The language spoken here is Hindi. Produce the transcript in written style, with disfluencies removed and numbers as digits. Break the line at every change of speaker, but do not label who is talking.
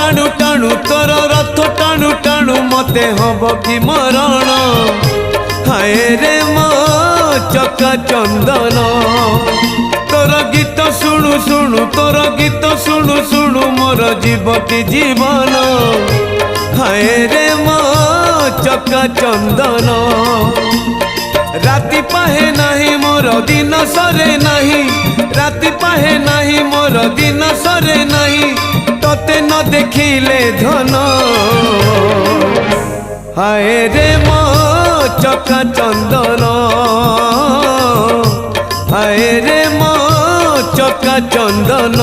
टाणु टाणु तोर रथ टाणु टाणु मते हब कि मरण हाय रे मो चका चंदन तोर गीत शुणु शुणु तोर गीत शुणु शुणु मोर जीव कि जीवन हाय रे मो चका चंदन राति पाहे नहीं मोर दिन सरे नहीं राति पाहे नहीं मोर दिन सरे नहीं तोते न देखिले धन हाय रे मो चका चंदन हाय रे मो चका चंदन।